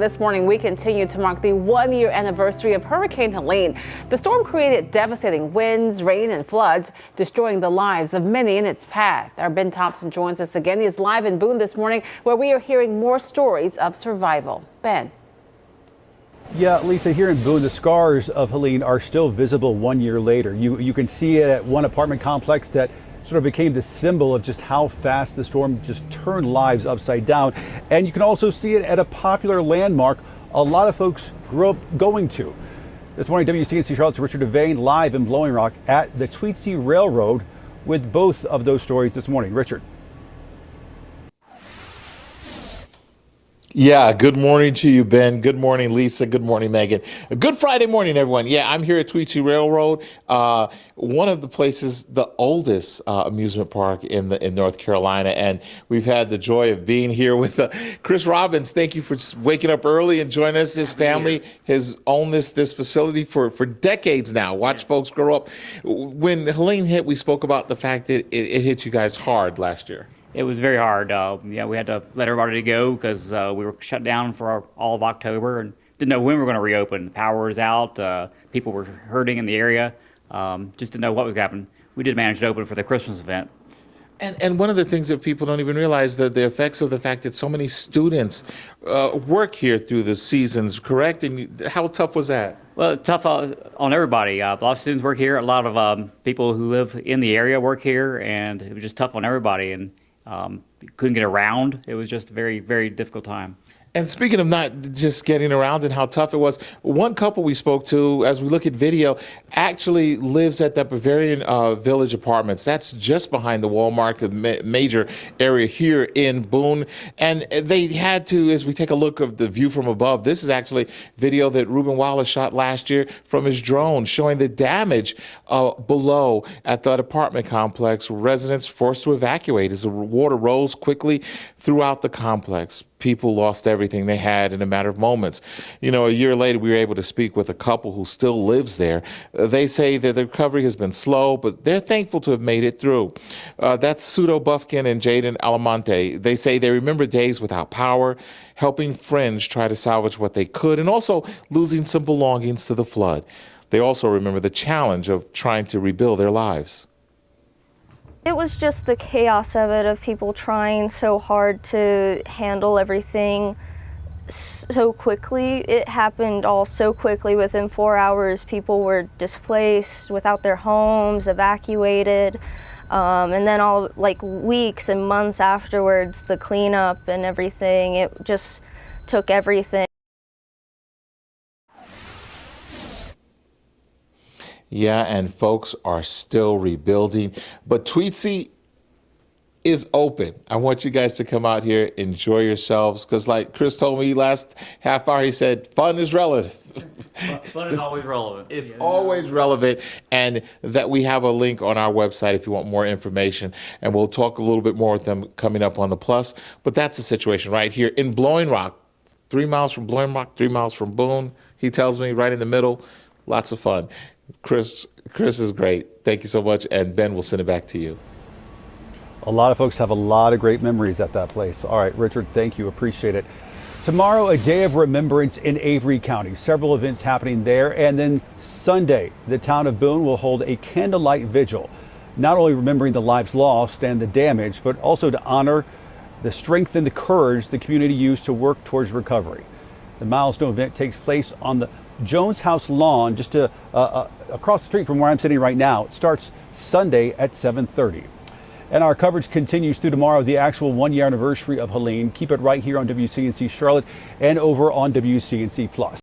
This morning, we continue to mark the one-year anniversary of Hurricane Helene. The storm created devastating winds, rain, and floods, destroying the lives of many in its path. Our Ben Thompson joins us again. He is live in Boone this morning, where we are hearing more stories of survival. Ben. Yeah, Lisa, here in Boone, the scars of Helene are still visible 1 year later. You can see it at one apartment complex that sort of became the symbol of just how fast the storm just turned lives upside down. And you can also see it at a popular landmark a lot of folks grew up going to. This morning, WCNC Charlotte's Richard Devane live in Blowing Rock at the Tweetsie Railroad with both of those stories this morning. Richard. Yeah, good morning to you, Ben. Good morning, Lisa. Good morning, Megan. Good Friday morning, everyone. Yeah, I'm here at Tweetsie Railroad, one of the places, the oldest amusement park in North Carolina, and we've had the joy of being here with Chris Robbins. Thank you for waking up early and joining us. His family has owned this facility for decades now. Watch folks grow up. When Helene hit, we spoke about the fact that it hit you guys hard last year. It was very hard. Yeah, we had to let everybody go because we were shut down for all of October and didn't know when we were going to reopen. The power was out. People were hurting in the area. Just didn't know what was happening. We did manage to open for the Christmas event. And one of the things that people don't even realize, the effects of the fact that so many students work here through the seasons, correct? And how tough was that? Well, tough on everybody. A lot of students work here. A lot of people who live in the area work here, and it was just tough on everybody. And couldn't get around. It was just a very, very difficult time. And speaking of not just getting around and how tough it was, one couple we spoke to, as we look at video, actually lives at the Bavarian Village Apartments. That's just behind the Walmart, the major area here in Boone. And they had to, as we take a look at the view from above, this is actually video that Ruben Wallace shot last year from his drone, showing the damage below at that apartment complex. Residents forced to evacuate as the water rose quickly throughout the complex. People lost everything they had in a matter of moments. You know, a year later, we were able to speak with a couple who still lives there. They say that the recovery has been slow, but they're thankful to have made it through. That's Pseudo Buffkin and Jaden Alamonte. They say they remember days without power, helping friends try to salvage what they could, and also losing some belongings to the flood. They also remember the challenge of trying to rebuild their lives. It was just the chaos of it, of people trying so hard to handle everything so quickly. It happened all so quickly. Within 4 hours, people were displaced, without their homes, evacuated. And then all like weeks and months afterwards, the cleanup and everything, it just took everything. Yeah, and folks are still rebuilding, but Tweetsie is open. I want you guys to come out here, enjoy yourselves, because like Chris told me last half hour, he said, fun is relative. Fun is always relevant. It's always relevant, and that we have a link on our website if you want more information, and we'll talk a little bit more with them coming up on the Plus, but that's the situation right here in Blowing Rock, 3 miles from Blowing Rock, 3 miles from Boone, he tells me, right in the middle, lots of fun. Chris is great. Thank you so much. And Ben, we'll send it back to you. A lot of folks have a lot of great memories at that place. All right, Richard, thank you. Appreciate it. Tomorrow, a day of remembrance in Avery County. Several events happening there. And then Sunday, the town of Boone will hold a candlelight vigil, not only remembering the lives lost and the damage, but also to honor the strength and the courage the community used to work towards recovery. The milestone event takes place on the Jones House lawn, just across the street from where I'm sitting right now. It starts Sunday at 7:30. And our coverage continues through tomorrow, the actual 1 year anniversary of Helene. Keep it right here on WCNC Charlotte and over on WCNC Plus.